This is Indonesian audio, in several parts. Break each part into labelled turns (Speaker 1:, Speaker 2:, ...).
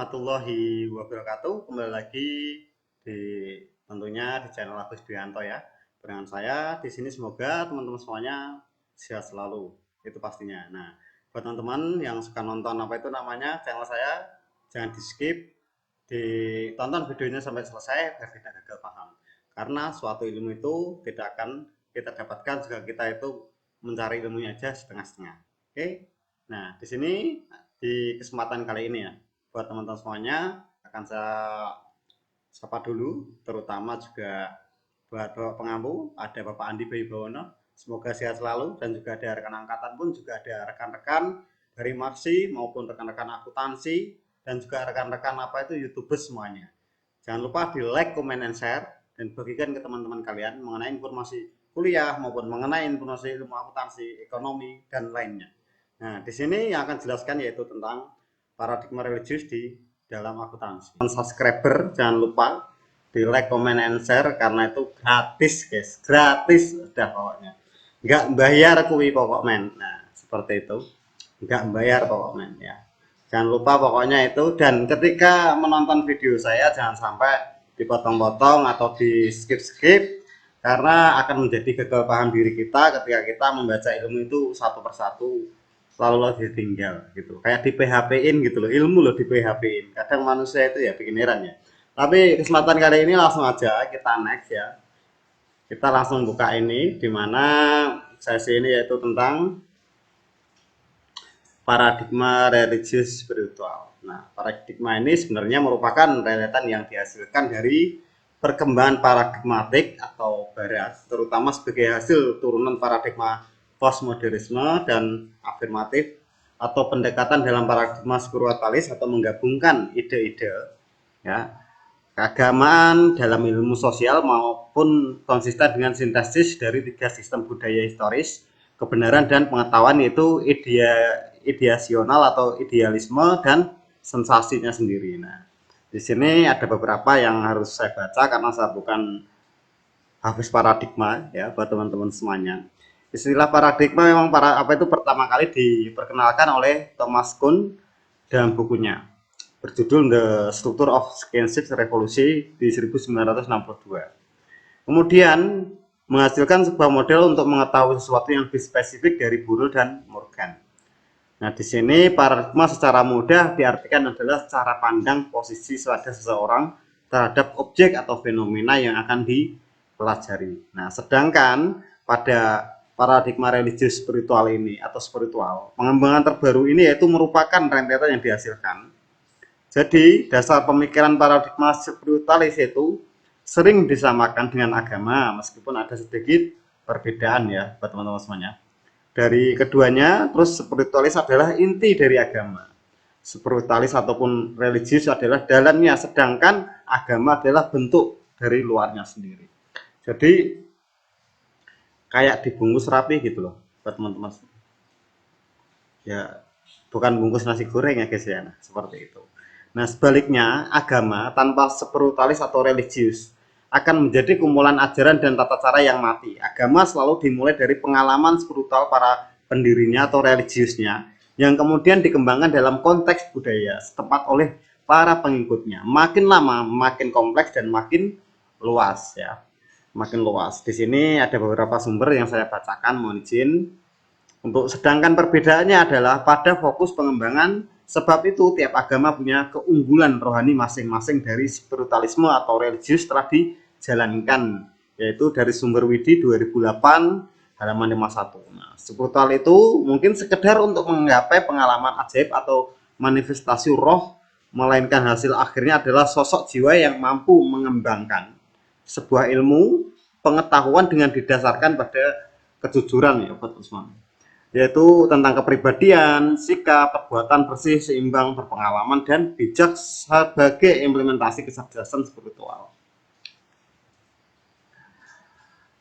Speaker 1: warahmatullahi wabarakatuh. Kembali lagi di tentunya di channel Agus Dwianto ya. Dengan saya di sini semoga teman-teman semuanya sehat selalu. Itu pastinya. Nah, buat teman-teman yang suka nonton apa itu namanya channel saya, jangan di-skip, ditonton videonya sampai selesai biar tidak gagal paham. Karena suatu ilmu itu tidak akan kita dapatkan jika kita itu mencari ilmunya aja setengah-setengah. Oke? Nah, di sini di kesempatan kali ini ya, buat teman-teman semuanya akan saya sapa dulu, terutama juga buat Bapak Pengampu, ada Bapak Andi Bawibono, semoga sehat selalu, dan juga ada rekan angkatan pun juga ada rekan-rekan dari Maksi maupun rekan-rekan akuntansi dan juga rekan-rekan apa itu YouTubers semuanya. Jangan lupa di like, comment, and share dan bagikan ke teman-teman kalian mengenai informasi kuliah maupun mengenai informasi ilmu akuntansi, ekonomi dan lainnya. Nah, di sini yang akan jelaskan yaitu tentang paradigma religius di dalam akuntansi. Subscriber jangan lupa di like, comment, and share karena itu gratis guys, gratis udah pokoknya. Nggak bayar kuwi pokok men. Nah, seperti itu. Nggak bayar pokok men ya. Jangan lupa pokoknya itu, dan ketika menonton video saya jangan sampai dipotong-potong atau di skip-skip karena akan menjadi gagal paham diri kita ketika kita membaca ilmu itu satu persatu lalu ditinggal gitu, kayak di PHP-in gitu loh, ilmu loh di PHP-in. Kadang manusia itu ya bikin heran ya. Tapi kesempatan kali ini langsung aja kita next ya, kita langsung buka ini, dimana sesi ini yaitu tentang paradigma religius spiritual. Nah, paradigma ini sebenarnya merupakan rentetan yang dihasilkan dari perkembangan paradigmatik atau barat, terutama sebagai hasil turunan paradigma postmodernisme dan afirmatif atau pendekatan dalam paradigma spiritualis atau menggabungkan ide-ide ya keagamaan dalam ilmu sosial maupun konsisten dengan sintesis dari tiga sistem budaya historis, kebenaran dan pengetahuan, yaitu ideasional atau idealisme dan sensasinya sendiri. Nah, di sini ada beberapa yang harus saya baca karena saya bukan hafiz paradigma ya buat teman-teman semuanya. Istilah paradigma memang pertama kali diperkenalkan oleh Thomas Kuhn dalam bukunya berjudul The Structure of Kinship Revolution di 1962. Kemudian menghasilkan sebuah model untuk mengetahui sesuatu yang lebih spesifik dari Burrell dan Morgan. Nah, di sini paradigma secara mudah diartikan adalah cara pandang posisi pada seseorang terhadap objek atau fenomena yang akan dipelajari. Nah, sedangkan pada paradigma religius spiritual ini atau spiritual, pengembangan terbaru ini yaitu merupakan rentetan yang dihasilkan. Jadi, dasar pemikiran paradigma spiritualis itu sering disamakan dengan agama, meskipun ada sedikit perbedaan ya, buat teman-teman semuanya. Dari keduanya, terus spiritualis adalah inti dari agama. Spiritualis ataupun religius adalah dalamnya, sedangkan agama adalah bentuk dari luarnya sendiri. Jadi, kayak dibungkus rapi gitu loh, buat teman-teman. Ya, bukan bungkus nasi goreng ya guys ya, nah, seperti itu. Nah, sebaliknya, agama tanpa spiritualis atau religius akan menjadi kumpulan ajaran dan tata cara yang mati. Agama selalu dimulai dari pengalaman spiritual para pendirinya atau religiusnya, yang kemudian dikembangkan dalam konteks budaya setempat oleh para pengikutnya. Makin lama, makin kompleks dan makin luas ya. Makin luas. Di sini ada beberapa sumber yang saya bacakan, mohon izin. Sedangkan perbedaannya adalah pada fokus pengembangan, sebab itu tiap agama punya keunggulan rohani masing-masing dari spiritualisme atau religius telah dijalankan, yaitu dari sumber Widi 2008 halaman 51. Nah, spiritual itu mungkin sekedar untuk menggapai pengalaman ajaib atau manifestasi roh, melainkan hasil akhirnya adalah sosok jiwa yang mampu mengembangkan sebuah ilmu pengetahuan dengan didasarkan pada kejujuran ya, Pak Usman, yaitu tentang kepribadian, sikap, perbuatan bersih, seimbang, berpengalaman, dan bijak sebagai implementasi kecerdasan spiritual.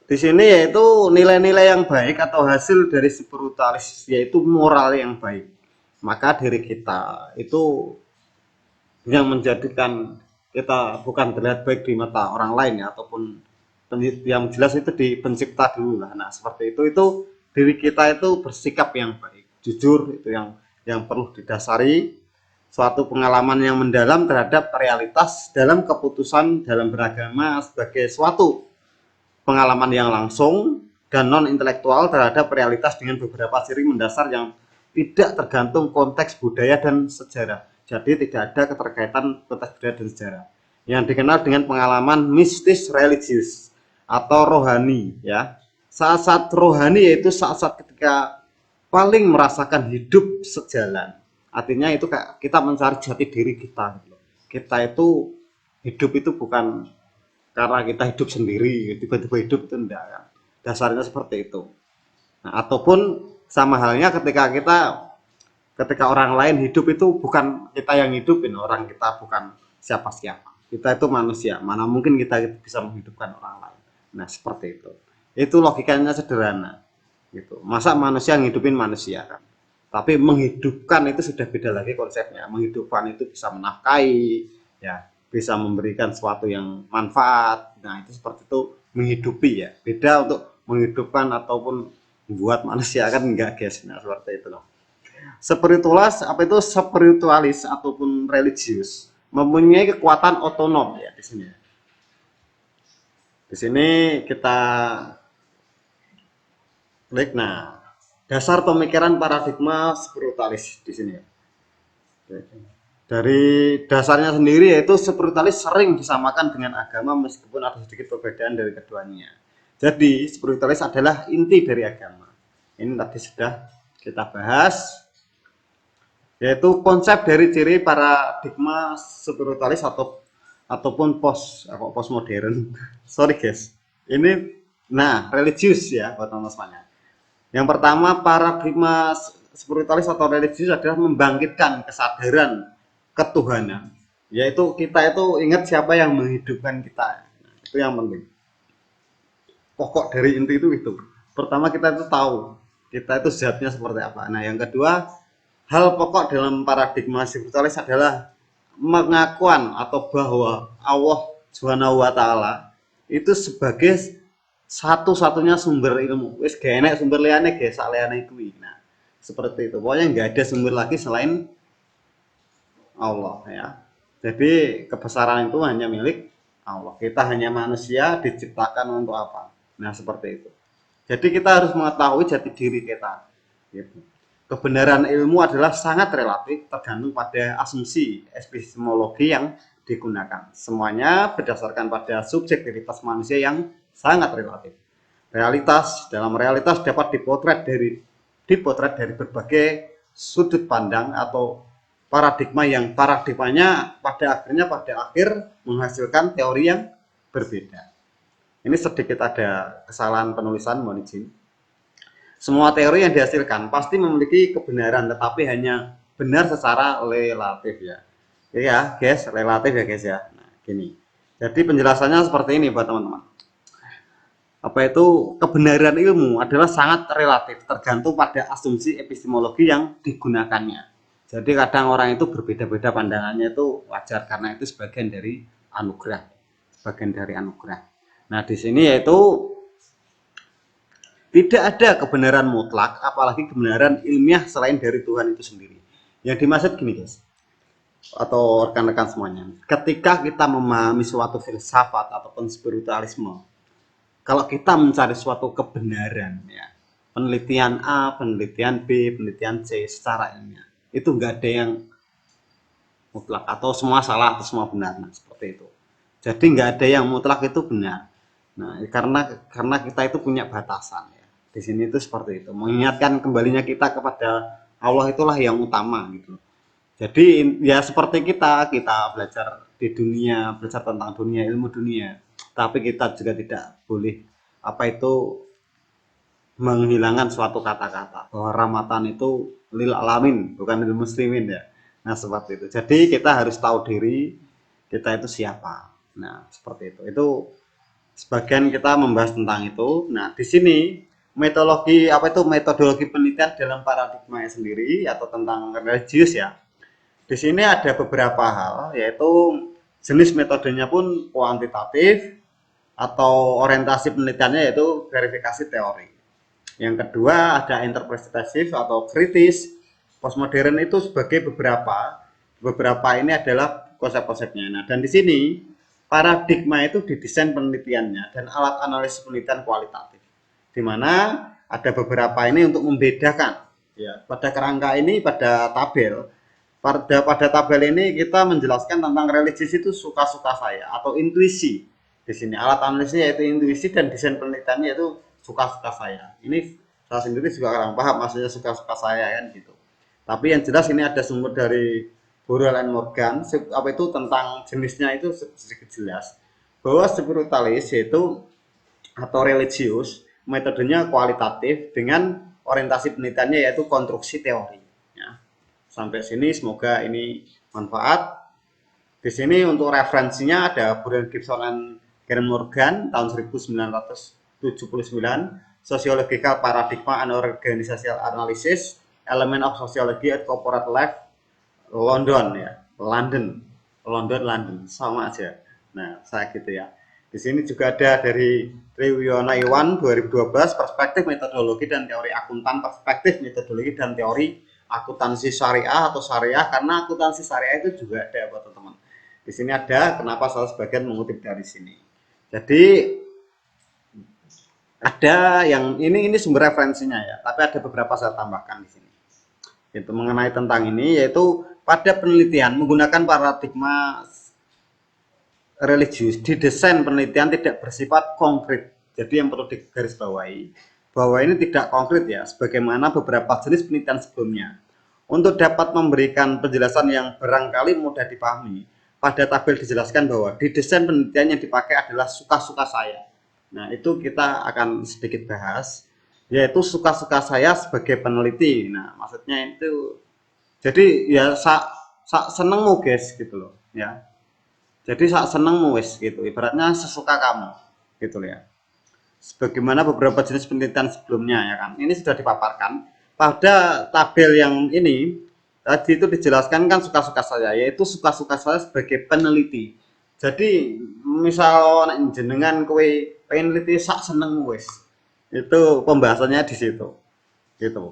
Speaker 1: Di sini yaitu nilai-nilai yang baik atau hasil dari spiritualis, yaitu moral yang baik. Maka diri kita itu yang menjadikan kita bukan terlihat baik di mata orang lain ya, ataupun yang jelas itu di pencipta dulu lah. Nah, seperti itu diri kita itu bersikap yang baik, jujur, itu yang perlu didasari, suatu pengalaman yang mendalam terhadap realitas dalam keputusan dalam beragama sebagai suatu pengalaman yang langsung dan non intelektual terhadap realitas dengan beberapa ciri mendasar yang tidak tergantung konteks budaya dan sejarah. Jadi tidak ada keterkaitan konteks budaya dan sejarah. Yang dikenal dengan pengalaman mistis religius atau rohani, ya. Saat-saat rohani yaitu saat-saat ketika paling merasakan hidup sejalan. Artinya itu kayak kita mencari jati diri kita. Kita itu hidup itu bukan karena kita hidup sendiri, tiba-tiba hidup itu enggak kan. Dasarnya seperti itu. Nah, ataupun sama halnya ketika orang lain hidup itu bukan kita yang hidupin, orang kita bukan siapa-siapa. Kita itu manusia, mana mungkin kita bisa menghidupkan orang lain. Nah, seperti itu. Itu logikanya sederhana. Gitu. Masa manusia ngidupin manusia kan? Tapi menghidupkan itu sudah beda lagi konsepnya. Menghidupkan itu bisa menafkahi, ya, bisa memberikan sesuatu yang manfaat. Nah, itu seperti itu menghidupi ya. Beda untuk menghidupkan ataupun membuat manusia kan enggak guys. Nah, seperti itu loh. Spiritualis ataupun religius mempunyai kekuatan otonom ya di sini. Di sini kita klik. Nah, dasar pemikiran paradigma spiritualis di sini. Dari dasarnya sendiri yaitu spiritualis sering disamakan dengan agama meskipun ada sedikit perbedaan dari keduanya. Jadi spiritualis adalah inti dari agama. Ini tadi sudah kita bahas, yaitu konsep dari ciri paradigma spiritualis ataupun postmodern. Sorry guys, ini religius ya buat teman-teman. Yang pertama, paradigma spiritualis atau religius adalah membangkitkan kesadaran ketuhanan, yaitu kita itu ingat siapa yang menghidupkan kita. Nah, itu yang penting. Pokok dari inti itu. Pertama, kita itu tahu kita itu zatnya seperti apa. Nah, yang kedua, hal pokok dalam paradigma spiritualis adalah pengakuan atau bahwa Allah Subhanahu wa taala itu sebagai satu-satunya sumber ilmu. Wis gak enak sumber liyane guys, sak liyane kuwi. Nah, seperti itu. Pokoknya nggak ada sumber lagi selain Allah ya. Jadi kebesaran itu hanya milik Allah. Kita hanya manusia diciptakan untuk apa? Nah, seperti itu. Jadi kita harus mengetahui jati diri kita. Gitu. Kebenaran ilmu adalah sangat relatif, tergantung pada asumsi epistemologi yang digunakan. Semuanya berdasarkan pada subjektivitas manusia yang sangat relatif. Dalam realitas dapat dipotret dari berbagai sudut pandang atau paradigmanya pada akhir menghasilkan teori yang berbeda. Ini sedikit ada kesalahan penulisan, mohon izin. Semua teori yang dihasilkan pasti memiliki kebenaran, tetapi hanya benar secara relatif ya. Ya guys, relatif ya guys ya. Nah, gini. Jadi penjelasannya seperti ini buat teman-teman. Kebenaran ilmu adalah sangat relatif, tergantung pada asumsi epistemologi yang digunakannya. Jadi kadang orang itu berbeda-beda pandangannya, itu wajar karena itu sebagian dari anugerah. Nah, di sini yaitu tidak ada kebenaran mutlak, apalagi kebenaran ilmiah selain dari Tuhan itu sendiri. Yang dimaksud gini guys, atau rekan-rekan semuanya, ketika kita memahami suatu filsafat ataupun spiritualisme, kalau kita mencari suatu kebenaran ya, penelitian A, penelitian B, penelitian C secara ilmiah, itu enggak ada yang mutlak atau semua salah atau semua benar. Nah, seperti itu. Jadi enggak ada yang mutlak itu benar. Nah, karena kita itu punya batasan ya. Di sini itu seperti itu. Mengingatkan kembalinya kita kepada Allah itulah yang utama gitu. Jadi ya seperti kita belajar di dunia, belajar tentang dunia, ilmu dunia. Tapi kita juga tidak boleh menghilangkan suatu kata-kata bahwa Ramadan itu lil alamin, bukan lil muslimin ya. Nah, seperti itu. Jadi kita harus tahu diri kita itu siapa. Nah, seperti itu. Itu sebagian kita membahas tentang itu. Nah, di sini metodologi penelitian dalam paradigma sendiri atau tentang religius ya. Di sini ada beberapa hal, yaitu jenis metodenya pun kuantitatif atau orientasi penelitiannya yaitu verifikasi teori. Yang kedua ada interpretatif atau kritis. Postmodern itu sebagai beberapa beberapa ini adalah konsep-konsepnya. Nah, dan di sini paradigma itu didesain penelitiannya dan alat analisis penelitian kualitatif, di mana ada beberapa ini untuk membedakan. Ya, pada kerangka ini, pada tabel ini kita menjelaskan tentang religius itu suka-suka saya atau intuisi. Di sini alat analisisnya yaitu intuisi dan desain penelitiannya itu suka-suka saya. Ini saya sendiri juga kurang paham maksudnya suka-suka saya kan gitu. Tapi yang jelas ini ada sumber dari Burrell and Morgan, apa itu tentang jenisnya itu sedikit jelas bahwa spiritualis yaitu atau religius metodenya kualitatif dengan orientasi penelitiannya yaitu konstruksi teori. Ya. Sampai sini semoga ini manfaat. Di sini untuk referensinya ada Burrell, Gibson, and Karen Morgan tahun 1979, Sociological Paradigma and Organizational Analysis, Element of Sociology at Corporate Life, London ya, London sama aja. Nah, saya gitu ya. Di sini juga ada dari Triwiono Iwan 2012 perspektif metodologi dan teori akuntan, perspektif metodologi dan teori akuntansi syariah atau syariah, karena akuntansi syariah itu juga ada buat teman-teman. Di sini ada, kenapa saya sebagian mengutip dari sini. Jadi ada yang ini sumber referensinya ya, tapi ada beberapa saya tambahkan di sini. Itu mengenai tentang ini yaitu pada penelitian menggunakan paradigma religius, didesain penelitian tidak bersifat konkret. Jadi yang perlu digarisbawahi bahwa ini tidak konkret ya, sebagaimana beberapa jenis penelitian sebelumnya. Untuk dapat memberikan penjelasan yang barangkali mudah dipahami, pada tabel dijelaskan bahwa didesain penelitian yang dipakai adalah suka-suka saya. Nah, itu kita akan sedikit bahas, yaitu suka-suka saya sebagai peneliti. Nah, maksudnya itu, jadi ya senengmu guys gitu loh, ya. Jadi senengmu wis gitu, ibaratnya sesuka kamu gitu loh ya. Sebagaimana beberapa jenis penelitian sebelumnya ya kan. Ini sudah dipaparkan pada tabel yang ini. Tadi itu dijelaskan kan suka-suka saya, yaitu suka-suka saya sebagai peneliti. Jadi misal jenengan kue peneliti sak seneng wis. Itu pembahasannya di situ. Gitu.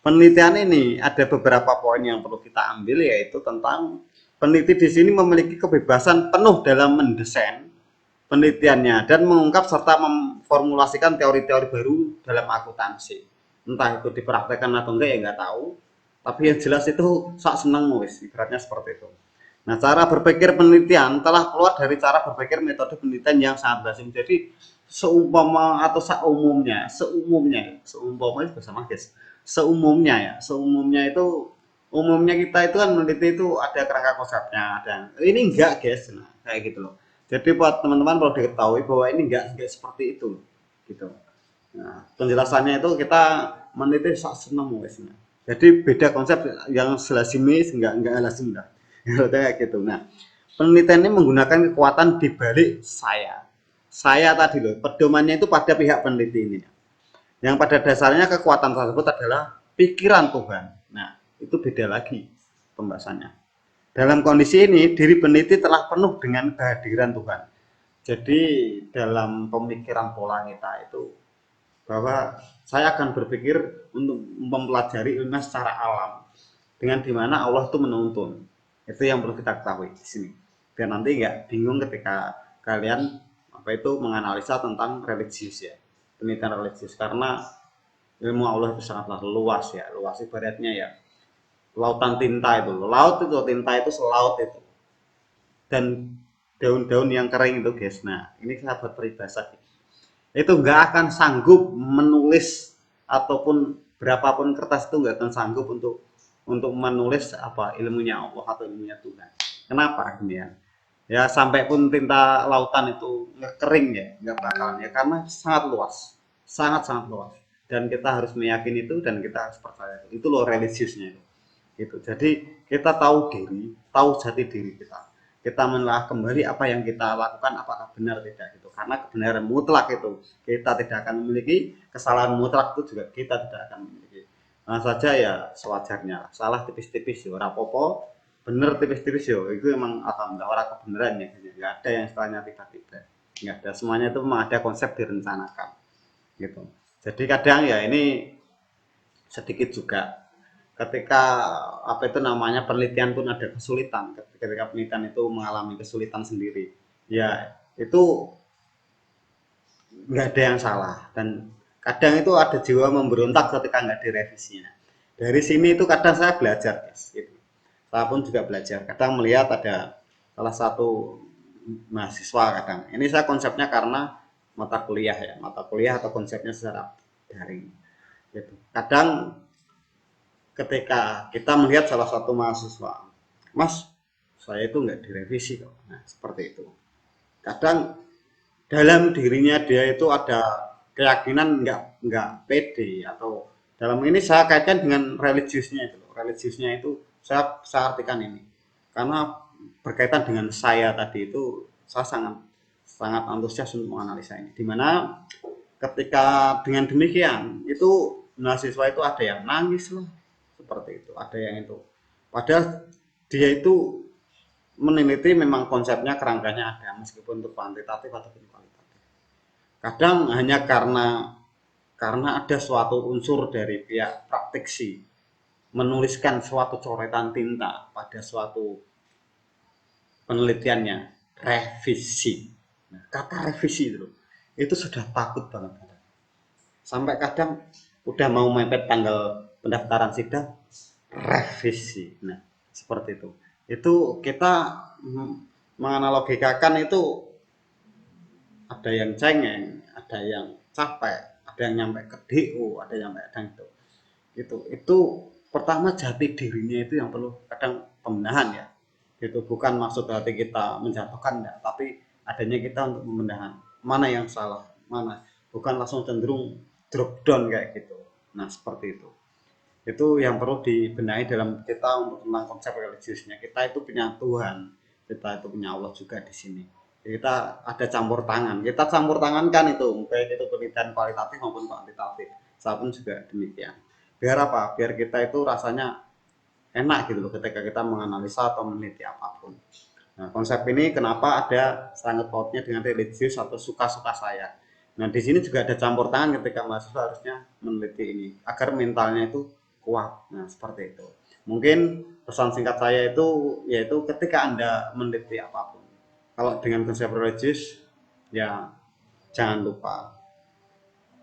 Speaker 1: Penelitian ini ada beberapa poin yang perlu kita ambil, yaitu tentang peneliti di sini memiliki kebebasan penuh dalam mendesain penelitiannya dan mengungkap serta memformulasikan teori-teori baru dalam akuntansi. Entah itu dipraktekkan atau enggak ya nggak tahu. Tapi yang jelas itu sak seneng wis, ibaratnya seperti itu. Nah, cara berpikir penelitian telah keluar dari cara berpikir metode penelitian yang sangat lazim. Jadi seumpama atau seumpama itu bersama guys. Seumumnya itu umumnya kita itu kan meneliti itu ada kerangka konsepnya, ada. Ini enggak guys, nah, kayak gitu loh. Jadi buat teman-teman perlu diketahui bahwa ini enggak seperti itu, gitu. Nah, penjelasannya itu kita meneliti sak seneng wis. Jadi beda konsep yang selasimis enggak lazim dah. Kayak gitu. Nah, penelitian ini menggunakan kekuatan di balik saya. Saya tadi loh, pedomannya itu pada pihak peneliti ini. Yang pada dasarnya kekuatan tersebut adalah pikiran Tuhan. Nah, itu beda lagi pembahasannya. Dalam kondisi ini, diri peneliti telah penuh dengan kehadiran Tuhan. Jadi dalam pemikiran pola kita itu bahwa saya akan berpikir untuk mempelajari ilmu secara alam dengan dimana Allah itu menuntun. Itu yang perlu kita ketahui di sini. Biar nanti nggak bingung ketika kalian apa itu menganalisa tentang religius ya, penelitian religius, karena ilmu Allah itu sangatlah luas ya, luas ibaratnya ya lautan tinta itu, laut itu tinta itu selaut itu, dan daun-daun yang kering itu guys. Nah, ini sahabat peribahasa itu nggak akan sanggup menulis ataupun berapapun kertas itu nggak akan sanggup untuk menulis apa ilmunya Allah atau ilmunya Tuhan. Kenapa kemudian? Ya sampai pun tinta lautan itu kering ya nggak bakalan ya, karena sangat luas, sangat luas, dan kita harus meyakini itu dan kita harus percaya itu loh religiusnya itu. Gitu. Jadi kita tahu diri, tahu jati diri kita menelaah kembali apa yang kita lakukan apakah benar tidak gitu, karena kebenaran mutlak itu kita tidak akan memiliki, kesalahan mutlak itu juga kita tidak akan memiliki. Nah saja ya sewajarnya, salah tipis-tipis ya ora apa-apa, bener tipis-tipis yo itu emang alhamdulillah orang kebenaran ya, nggak ada yang istilahnya tiba-tiba, nggak ada, semuanya itu memang ada konsep direncanakan gitu. Jadi kadang ya ini sedikit juga ketika apa itu namanya penelitian pun ada kesulitan, ketika penelitian itu mengalami kesulitan sendiri, ya itu nggak ada yang salah. Dan kadang itu ada jiwa memberontak ketika nggak direvisinya. Dari sini itu kadang saya belajar, guys, gitu. Saya pun juga belajar, kadang melihat ada salah satu mahasiswa, kadang ini saya konsepnya karena mata kuliah, ya mata kuliah atau konsepnya secara daring gitu. Kadang ketika kita melihat salah satu mahasiswa, mas, saya itu nggak direvisi kok, nah seperti itu. Kadang dalam dirinya dia itu ada keyakinan nggak pede, atau dalam ini saya kaitkan dengan religiusnya itu. Religiusnya itu saya artikan ini karena berkaitan dengan saya tadi itu, saya sangat sangat antusias untuk menganalisa ini, dimana ketika dengan demikian itu mahasiswa itu ada yang nangis loh, seperti itu, ada yang itu, padahal dia itu meneliti memang konsepnya kerangkanya ada, meskipun untuk kuantitatif ataupun kualitatif. Kadang hanya karena ada suatu unsur dari pihak praktiksi menuliskan suatu coretan tinta pada suatu penelitiannya, revisi. Nah, kata revisi itu sudah takut banget. Sampai kadang udah mau mepet tanggal pendaftaran sidang, revisi. Nah, seperti itu. Itu kita menganalogikakan itu, ada yang cengeng, ada yang capek, ada yang nyampe ke DO, ada yang nyampe dan itu. Itu pertama jati dirinya itu yang perlu kadang pembenahan, ya. Itu bukan maksud hati kita menjatuhkan, enggak, tapi adanya kita untuk pembenahan. Mana yang salah, mana. Bukan langsung cenderung drop down kayak gitu. Nah, seperti itu. Itu yang perlu dibenahi dalam kita untuk tentang konsep religiusnya. Kita itu punya Tuhan, kita itu punya Allah juga di sini. Kita ada campur tangan, kita campur tangan kan itu, baik itu penelitian kualitatif maupun kuantitatif. Saya pun juga demikian. Biar apa? Biar kita itu rasanya enak gitu loh ketika kita menganalisa atau meneliti apapun. Nah, konsep ini kenapa ada sangat pautnya dengan religius atau suka-suka saya. Nah, di sini juga ada campur tangan ketika mahasiswa harusnya meneliti ini agar mentalnya itu kuat. Nah, seperti itu. Mungkin pesan singkat saya itu yaitu ketika Anda meneliti apapun, kalau dengan konsep religius, ya jangan lupa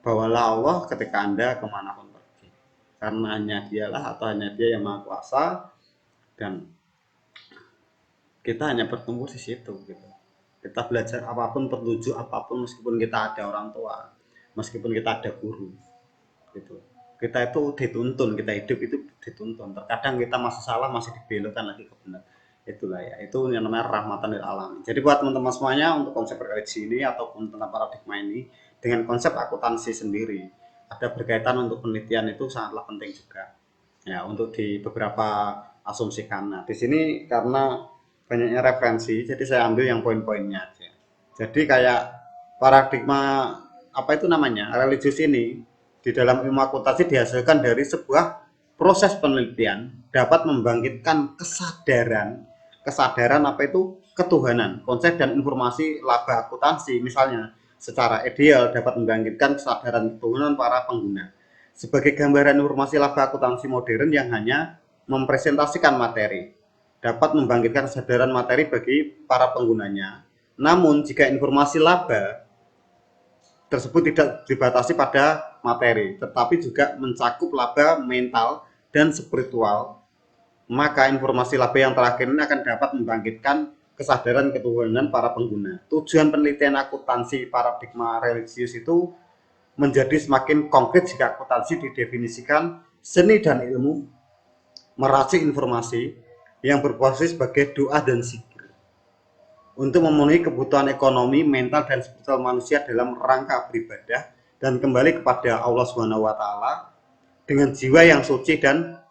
Speaker 1: bawalah Allah ketika Anda kemanapun pergi. Karena hanya dialah atau hanya dia yang maha kuasa, dan kita hanya bertumbuh di situ gitu. Kita belajar apapun, petunjuk apapun, meskipun kita ada orang tua, meskipun kita ada guru gitu. Kita itu dituntun, kita hidup itu dituntun. Terkadang kita masih salah, masih dibelokkan lagi ke benar. Itulah ya, itu yang namanya rahmatan lil alamin. Jadi buat teman-teman semuanya, untuk konsep religi ini ataupun tentang paradigma ini dengan konsep akuntansi sendiri, ada berkaitan untuk penelitian itu sangatlah penting juga. Ya, untuk di beberapa asumsikan. Nah, di sini karena banyaknya referensi, jadi saya ambil yang poin-poinnya aja. Jadi kayak paradigma apa itu namanya, religius ini di dalam ilmu akuntansi dihasilkan dari sebuah proses penelitian dapat membangkitkan kesadaran apa itu ketuhanan, konsep dan informasi laba akuntansi misalnya secara ideal dapat membangkitkan kesadaran ketuhanan para pengguna. Sebagai gambaran informasi laba akuntansi modern yang hanya mempresentasikan materi, dapat membangkitkan kesadaran materi bagi para penggunanya. Namun, jika informasi laba tersebut tidak dibatasi pada materi, tetapi juga mencakup laba mental dan spiritual, maka informasi laba yang terakhir ini akan dapat membangkitkan kesadaran ketuhanan para pengguna. Tujuan penelitian akuntansi paradigma religius itu menjadi semakin konkret jika akuntansi didefinisikan seni dan ilmu meracik informasi yang berposisi sebagai doa dan zikir untuk memenuhi kebutuhan ekonomi, mental, dan spiritual manusia dalam rangka beribadah dan kembali kepada Allah Subhanahu wa taala dengan jiwa yang suci dan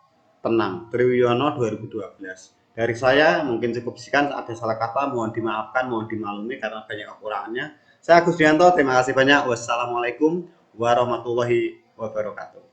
Speaker 1: tenang. Triwiono 2012. Dari saya mungkin cukup sekian, ada salah kata mohon dimaafkan, mohon dimaklumi karena banyak kekurangannya. Saya Agus Dianto, terima kasih banyak. Wassalamualaikum warahmatullahi wabarakatuh.